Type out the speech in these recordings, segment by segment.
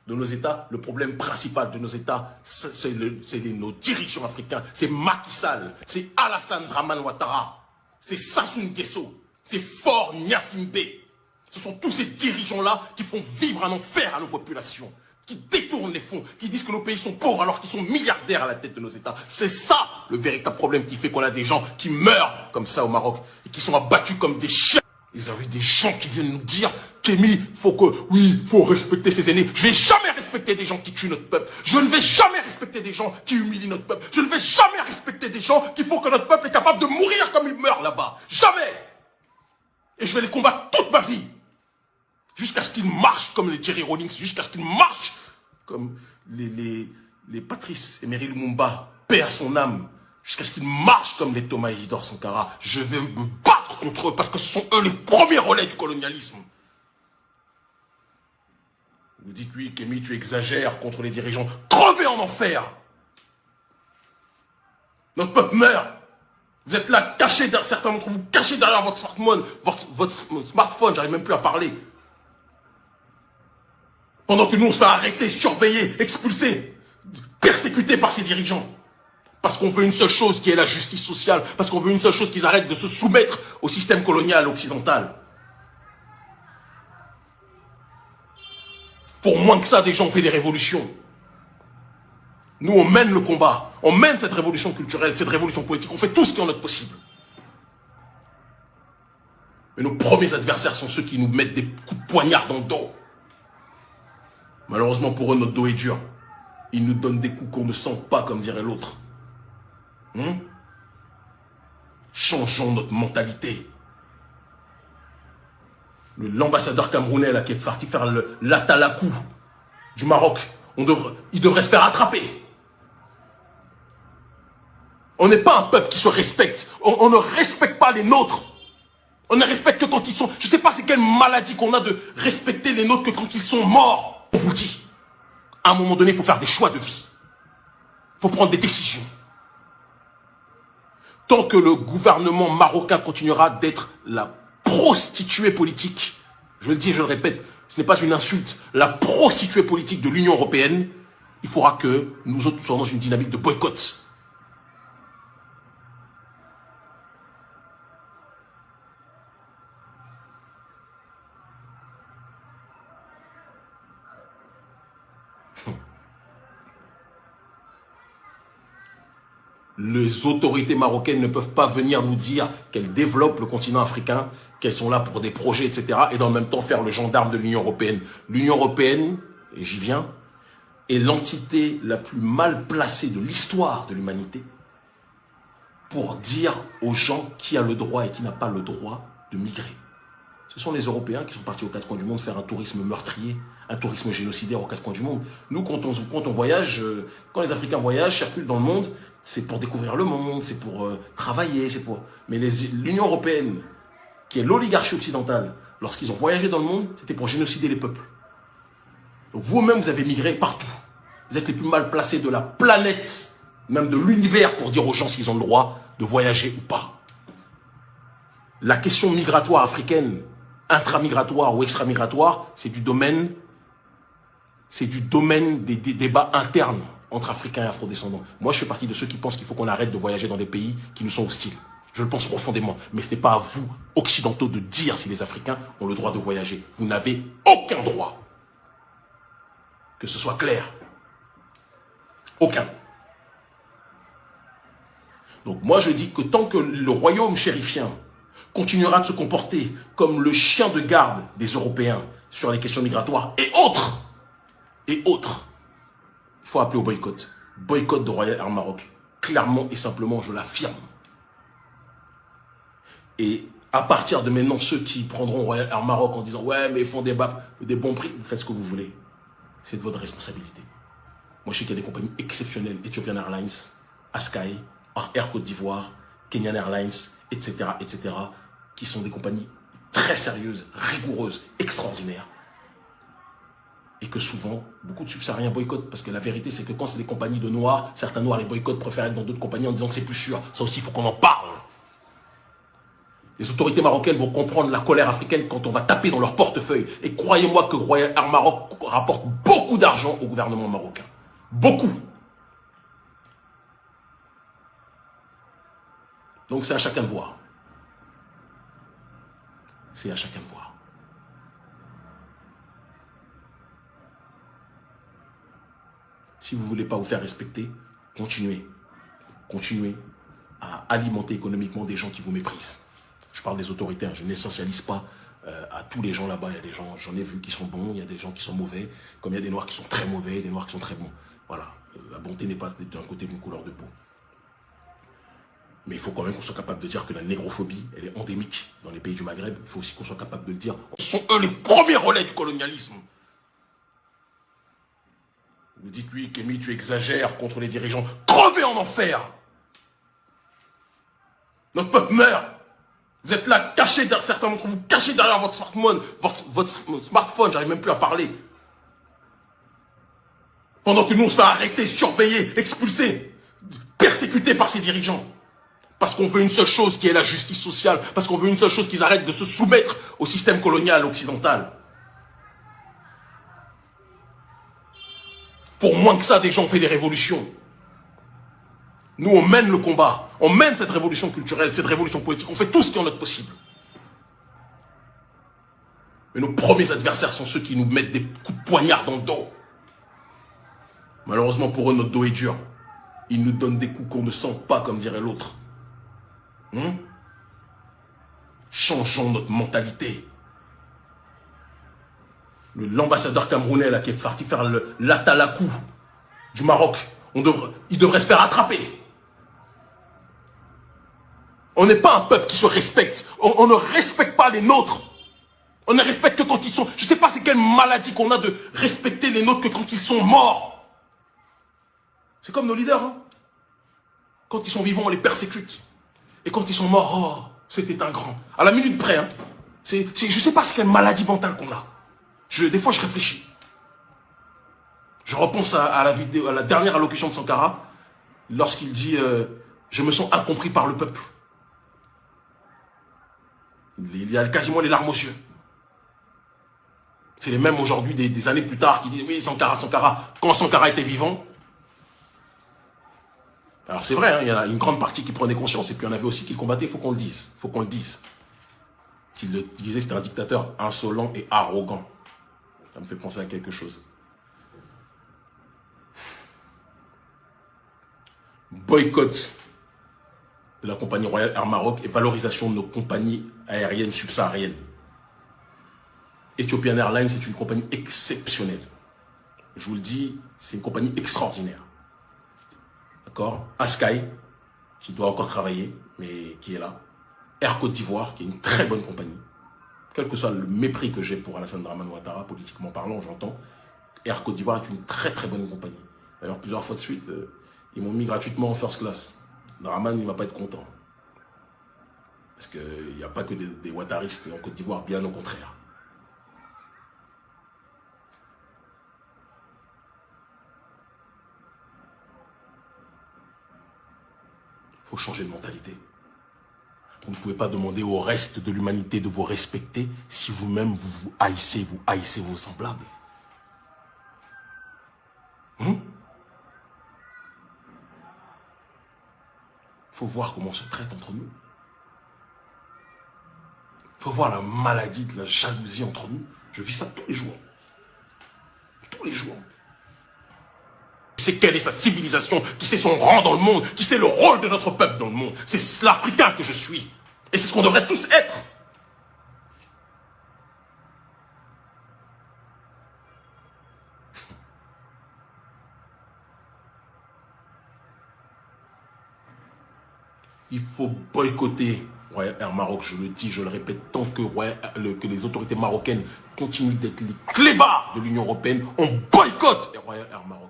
de nos États, le problème principal de nos États, c'est nos dirigeants africains. C'est Macky Sall, c'est Alassane Dramane Ouattara, c'est Sassou Nguesso, c'est Faure Gnassingbé. Ce sont tous ces dirigeants-là qui font vivre un enfer à nos populations, qui détournent les fonds, qui disent que nos pays sont pauvres alors qu'ils sont milliardaires à la tête de nos États. C'est ça le véritable problème qui fait qu'on a des gens qui meurent comme ça au Maroc et qui sont abattus comme des chiens. Ils avaient des gens qui viennent nous dire Kémy, faut respecter ses aînés. Je ne vais jamais respecter des gens qui tuent notre peuple. Je ne vais jamais respecter des gens qui humilient notre peuple. Je ne vais jamais respecter des gens qui font que notre peuple est capable de mourir comme il meurt là-bas. Jamais. Et je vais les combattre toute ma vie. Jusqu'à ce qu'ils marchent comme les Jerry Rawlings, jusqu'à ce qu'ils marchent comme les Patrice Emery Lumumba, paix à son âme, jusqu'à ce qu'ils marchent comme les Thomas Isidore Sankara. Je vais me battre contre eux parce que ce sont eux les premiers relais du colonialisme. Vous dites, oui, Kémy, tu exagères contre les dirigeants. Crevez en enfer. Notre peuple meurt. Vous êtes là, cachés, certains d'entre vous, cachés derrière votre smartphone, j'arrive même plus à parler. Pendant que nous, on se fait arrêter, surveiller, expulser, persécuter par ces dirigeants. Parce qu'on veut une seule chose qui est la justice sociale. Parce qu'on veut une seule chose qu'ils arrêtent de se soumettre au système colonial occidental. Pour moins que ça, des gens ont fait des révolutions. Nous, on mène le combat. On mène cette révolution culturelle, cette révolution politique. On fait tout ce qui est en notre possible. Mais nos premiers adversaires sont ceux qui nous mettent des coups de poignard dans le dos. Malheureusement pour eux, notre dos est dur. Ils nous donnent des coups qu'on ne sent pas, comme dirait l'autre. Changeons notre mentalité. L'ambassadeur camerounais là, qui est parti faire l'atalakou du Maroc, il devrait se faire attraper. On n'est pas un peuple qui se respecte. On ne respecte pas les nôtres. On ne respecte que quand ils sont... Je ne sais pas c'est quelle maladie qu'on a de respecter les nôtres que quand ils sont morts. On vous le dit. À un moment donné, il faut faire des choix de vie. Il faut prendre des décisions. Tant que le gouvernement marocain continuera d'être la prostituée politique, je le dis et je le répète, ce n'est pas une insulte, la prostituée politique de l'Union européenne, il faudra que nous autres soyons dans une dynamique de boycott. Les autorités marocaines ne peuvent pas venir nous dire qu'elles développent le continent africain, qu'elles sont là pour des projets, etc. et dans le même temps faire le gendarme de l'Union européenne. L'Union européenne, et j'y viens, est l'entité la plus mal placée de l'histoire de l'humanité pour dire aux gens qui a le droit et qui n'a pas le droit de migrer. Ce sont les Européens qui sont partis aux quatre coins du monde faire un tourisme meurtrier, un tourisme génocidaire aux quatre coins du monde. Nous, quand on voyage, quand les Africains voyagent, circulent dans le monde, c'est pour découvrir le monde, c'est pour travailler, c'est pour... Mais l'Union européenne, qui est l'oligarchie occidentale, lorsqu'ils ont voyagé dans le monde, c'était pour génocider les peuples. Donc vous-même, vous avez migré partout. Vous êtes les plus mal placés de la planète, même de l'univers, pour dire aux gens s'ils ont le droit de voyager ou pas. La question migratoire africaine, intramigratoire ou extramigratoire, c'est du domaine des débats internes entre Africains et Afrodescendants. Moi, je fais partie de ceux qui pensent qu'il faut qu'on arrête de voyager dans des pays qui nous sont hostiles. Je le pense profondément. Mais ce n'est pas à vous, occidentaux, de dire si les Africains ont le droit de voyager. Vous n'avez aucun droit. Que ce soit clair. Aucun. Donc moi, je dis que tant que le royaume chérifien continuera de se comporter comme le chien de garde des Européens sur les questions migratoires et autres, il faut appeler au boycott. Boycott de Royal Air Maroc. Clairement et simplement, je l'affirme. Et à partir de maintenant, ceux qui prendront Royal Air Maroc en disant « Ouais, mais ils font des bons prix », vous faites ce que vous voulez. C'est de votre responsabilité. Moi, je sais qu'il y a des compagnies exceptionnelles, Ethiopian Airlines, Askai, Air Côte d'Ivoire, Kenyan Airlines, etc., qui sont des compagnies très sérieuses, rigoureuses, extraordinaires. Et que souvent, beaucoup de subsahariens boycottent. Parce que la vérité, c'est que quand c'est des compagnies de noirs, certains noirs les boycottent, préfèrent être dans d'autres compagnies en disant que c'est plus sûr. Ça aussi, il faut qu'on en parle. Les autorités marocaines vont comprendre la colère africaine quand on va taper dans leur portefeuille. Et croyez-moi que Royal Air Maroc rapporte beaucoup d'argent au gouvernement marocain. Beaucoup. Donc c'est à chacun de voir. C'est à chacun de voir. Si vous ne voulez pas vous faire respecter, continuez. Continuez à alimenter économiquement des gens qui vous méprisent. Je parle des autorités, hein, je n'essentialise pas à tous les gens là-bas. Il y a des gens, j'en ai vu qui sont bons, il y a des gens qui sont mauvais, comme il y a des noirs qui sont très mauvais, des noirs qui sont très bons. Voilà, la bonté n'est pas d'un côté d'une couleur de peau. Mais il faut quand même qu'on soit capable de dire que la négrophobie, elle est endémique dans les pays du Maghreb. Il faut aussi qu'on soit capable de le dire. Ce sont eux les premiers relais du colonialisme. Vous dites, oui, Kémy, tu exagères contre les dirigeants. Crevez en enfer! Notre peuple meurt. Vous êtes là, cachés derrière certains d'entre vous, cachés derrière votre smartphone, j'arrive même plus à parler. Pendant que nous, on se fait arrêter, surveiller, expulser, persécuter par ces dirigeants. Parce qu'on veut une seule chose qui est la justice sociale. Parce qu'on veut une seule chose qu'ils arrêtent de se soumettre au système colonial occidental. Pour moins que ça, des gens ont fait des révolutions. Nous, on mène le combat. On mène cette révolution culturelle, cette révolution politique. On fait tout ce qui est en notre possible. Mais nos premiers adversaires sont ceux qui nous mettent des coups de poignard dans le dos. Malheureusement pour eux, notre dos est dur. Ils nous donnent des coups qu'on ne sent pas, comme dirait l'autre. Changeons notre mentalité. L'ambassadeur camerounais là, qui est parti faire l'atalakou du Maroc, il devrait se faire attraper. On n'est pas un peuple qui se respecte. On ne respecte pas les nôtres. On ne respecte que quand ils sont... Je ne sais pas c'est quelle maladie qu'on a de respecter les nôtres que quand ils sont morts. C'est comme nos leaders. Hein. Quand ils sont vivants, on les persécute. Et quand ils sont morts, oh, c'était un grand. À la minute près. Hein. Je ne sais pas c'est quelle maladie mentale qu'on a. Des fois, je réfléchis. Je repense à la dernière allocution de Sankara, lorsqu'il dit je me sens incompris par le peuple. Il y a quasiment les larmes aux yeux. C'est les mêmes aujourd'hui, des années plus tard, qui disent oui, Sankara. Quand Sankara était vivant, alors c'est vrai, hein, il y en a une grande partie qui prenait conscience, et puis il y en avait aussi qui le combattaient, il faut qu'on le dise. Il faut qu'on le dise. Qu'il disait que c'était un dictateur insolent et arrogant. Ça me fait penser à quelque chose. Boycott de la compagnie Royal Air Maroc et valorisation de nos compagnies aériennes subsahariennes. Ethiopian Airlines est une compagnie exceptionnelle. Je vous le dis, c'est une compagnie extraordinaire. D'accord? Askai, qui doit encore travailler, mais qui est là. Air Côte d'Ivoire, qui est une très bonne compagnie. Quel que soit le mépris que j'ai pour Alassane Dramane Ouattara, politiquement parlant, j'entends, Air Côte d'Ivoire est une très très bonne compagnie. D'ailleurs, plusieurs fois de suite, ils m'ont mis gratuitement en first class. Dramane, il ne va pas être content. Parce qu'il n'y a pas que des ouattaristes en Côte d'Ivoire, bien au contraire. Il faut changer de mentalité. Vous ne pouvez pas demander au reste de l'humanité de vous respecter si vous-même vous haïssez vos semblables. Il faut voir comment on se traite entre nous. Il faut voir la maladie de la jalousie entre nous. Je vis ça tous les jours. Tous les jours. C'est quelle est sa civilisation, qui sait son rang dans le monde, qui sait le rôle de notre peuple dans le monde. C'est l'Africain que je suis. Et c'est ce qu'on devrait tous être. Il faut boycotter Royal Air Maroc, je le dis, je le répète, tant que les autorités marocaines continuent d'être les clébards de l'Union européenne, on boycotte Royal Air Maroc.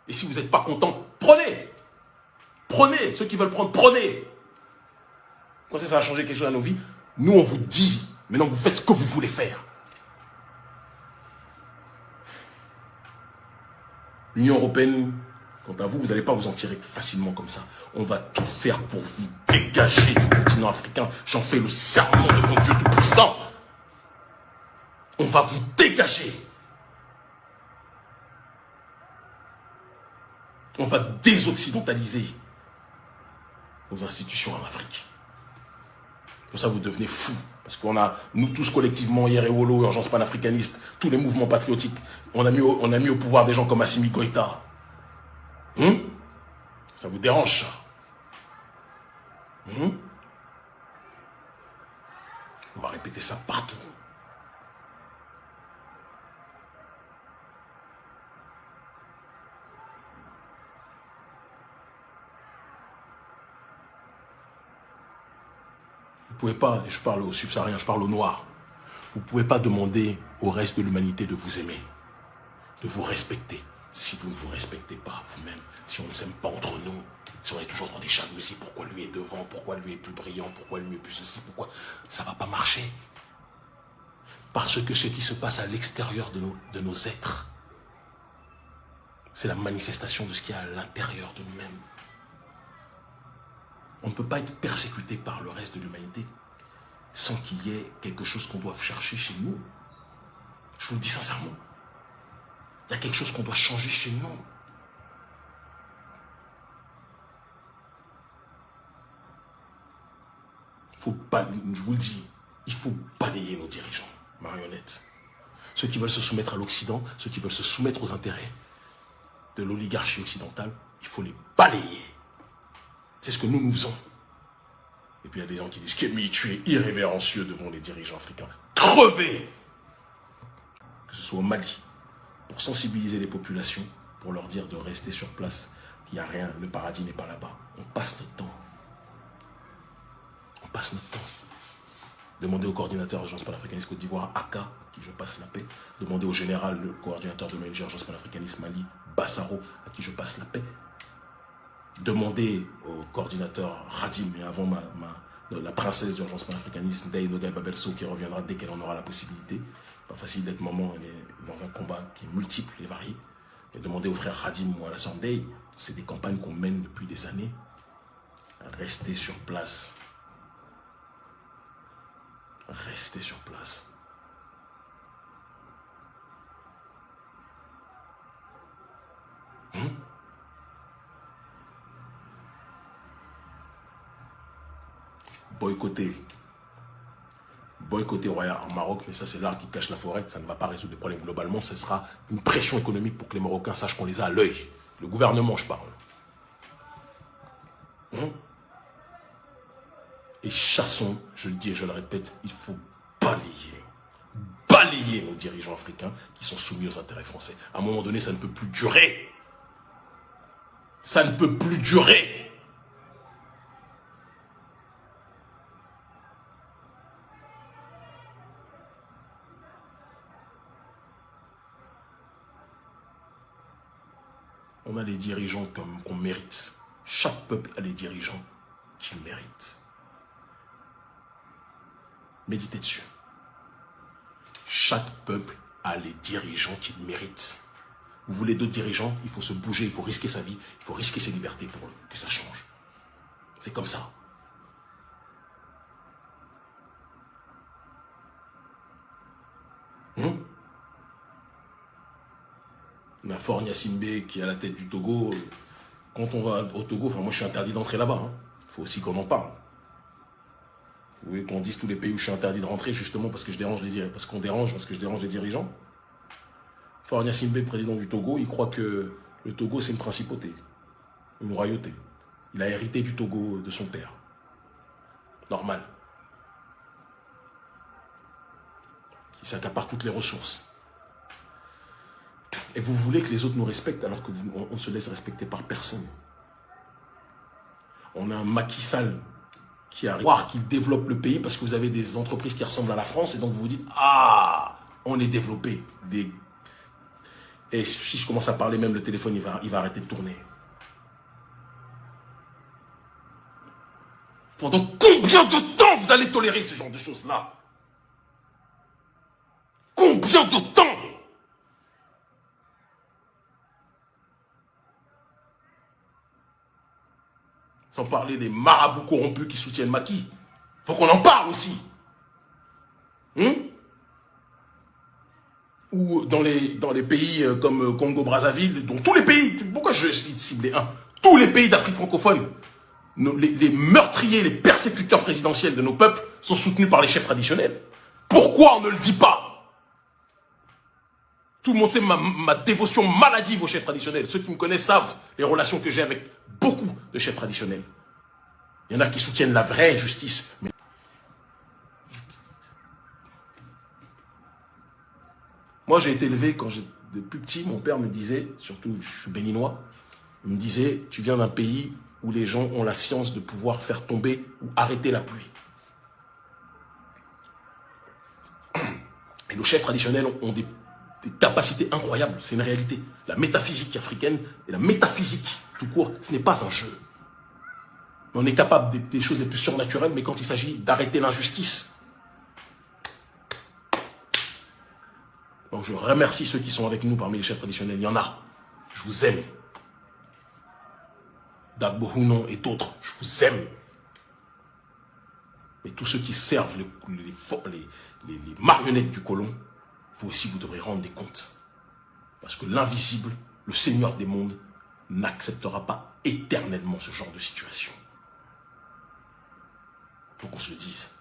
Et si vous n'êtes pas content, prenez. Prenez. Ceux qui veulent prendre, prenez. Quand ça va changer quelque chose dans nos vies, nous on vous dit, maintenant vous faites ce que vous voulez faire. L'Union européenne, quant à vous, vous n'allez pas vous en tirer facilement comme ça. On va tout faire pour vous dégager du continent continent africain, j'en fais le serment devant Dieu Tout-Puissant. On va vous dégager. On va désoccidentaliser nos institutions en Afrique. Pour ça, vous devenez fous. Parce qu'on a, nous tous collectivement, Yerewolo, Urgence panafricaniste, tous les mouvements patriotiques, on a mis au pouvoir des gens comme Assimi Goïta. Ça vous dérange, ça? On va répéter ça partout. Vous ne pouvez pas, et je parle aux subsahariens, je parle aux noirs, vous ne pouvez pas demander au reste de l'humanité de vous aimer, de vous respecter, si vous ne vous respectez pas vous-même, si on ne s'aime pas entre nous, si on est toujours dans des jalousies, pourquoi lui est devant, pourquoi lui est plus brillant, pourquoi lui est plus ceci, pourquoi ça ne va pas marcher. Parce que ce qui se passe à l'extérieur de nos êtres, c'est la manifestation de ce qu'il y a à l'intérieur de nous-mêmes. On ne peut pas être persécuté par le reste de l'humanité sans qu'il y ait quelque chose qu'on doit chercher chez nous. Je vous le dis sincèrement. Il y a quelque chose qu'on doit changer chez nous. Faut pas, je vous le dis, il faut balayer nos dirigeants, marionnettes. Ceux qui veulent se soumettre à l'Occident, ceux qui veulent se soumettre aux intérêts de l'oligarchie occidentale, il faut les balayer. C'est ce que nous faisons. Et puis il y a des gens qui disent qu'Emi, tu es irrévérencieux devant les dirigeants africains. Crevez! Que ce soit au Mali, pour sensibiliser les populations, pour leur dire de rester sur place, qu'il n'y a rien, le paradis n'est pas là-bas. On passe notre temps. On passe notre temps. Demandez au coordinateur de l'Agence panafricaniste Côte d'Ivoire, Aka, à qui je passe la paix. Demandez au général, le coordinateur de l'ONG Agence panafricaniste Mali, Bassaro, à qui je passe la paix. Demandez au coordinateur Radim, et avant la princesse d'urgence panafricaniste, Ndeye Nogaï Babelso, qui reviendra dès qu'elle en aura la possibilité. Pas facile d'être maman, elle est dans un combat qui est multiple et varié. Et demandez au frère Radim ou à la sœur Ndeye, c'est des campagnes qu'on mène depuis des années. Restez sur place. Restez sur place. Boycotter Royal en Maroc, mais ça c'est l'arbre qui cache la forêt, ça ne va pas résoudre les problèmes globalement, ce sera une pression économique pour que les Marocains sachent qu'on les a à l'œil. Le gouvernement, je parle. Et chassons, je le dis et je le répète, il faut balayer nos dirigeants africains qui sont soumis aux intérêts français. À un moment donné, ça ne peut plus durer. Ça ne peut plus durer. On a les dirigeants qu'on mérite. Chaque peuple a les dirigeants qu'il mérite. Méditez dessus. Chaque peuple a les dirigeants qu'il mérite. Vous voulez d'autres dirigeants, il faut se bouger, il faut risquer sa vie, il faut risquer ses libertés pour que ça change. C'est comme ça. On a Faure Gnassingbé qui est à la tête du Togo. Quand on va au Togo, enfin moi je suis interdit d'entrer là-bas. Il faut aussi qu'on en parle. Vous voulez qu'on dise tous les pays où je suis interdit de rentrer justement parce que je dérange les dirigeants, parce que je dérange les dirigeants. Faure Gnassingbé, président du Togo, il croit que le Togo c'est une principauté, une royauté. Il a hérité du Togo de son père. Normal. Qui s'accapare toutes les ressources. Et vous voulez que les autres nous respectent alors qu'on se laisse respecter par personne. On a un Macky Sall qui arrive à voir qu'il développe le pays parce que vous avez des entreprises qui ressemblent à la France et donc vous vous dites « Ah, on est développé. » Et si je commence à parler, même le téléphone, il va arrêter de tourner. Pendant combien de temps vous allez tolérer ce genre de choses-là? Combien de temps? Sans parler des marabouts corrompus qui soutiennent Macky. Faut qu'on en parle aussi. Ou dans les pays comme Congo-Brazzaville, dont tous les pays, pourquoi je ciblais un? Tous les pays d'Afrique francophone, les meurtriers, les persécuteurs présidentiels de nos peuples sont soutenus par les chefs traditionnels. Pourquoi on ne le dit pas? Tout le monde sait ma dévotion maladive aux chefs traditionnels. Ceux qui me connaissent savent les relations que j'ai avec beaucoup de chefs traditionnels. Il y en a qui soutiennent la vraie justice. Mais moi, j'ai été élevé quand j'étais plus petit. Mon père me disait, surtout je suis béninois, il me disait, tu viens d'un pays où les gens ont la science de pouvoir faire tomber ou arrêter la pluie. Et nos chefs traditionnels ont des capacités incroyables, c'est une réalité. La métaphysique africaine et la métaphysique tout court, ce n'est pas un jeu. On est capable des choses les plus surnaturelles, mais quand il s'agit d'arrêter l'injustice. Donc je remercie ceux qui sont avec nous parmi les chefs traditionnels. Il y en a. Je vous aime. Dagbo Hunon et d'autres, je vous aime. Mais tous ceux qui servent les marionnettes du colon, vous aussi, vous devrez rendre des comptes. Parce que l'invisible, le Seigneur des mondes, n'acceptera pas éternellement ce genre de situation. Faut qu'on se le dise.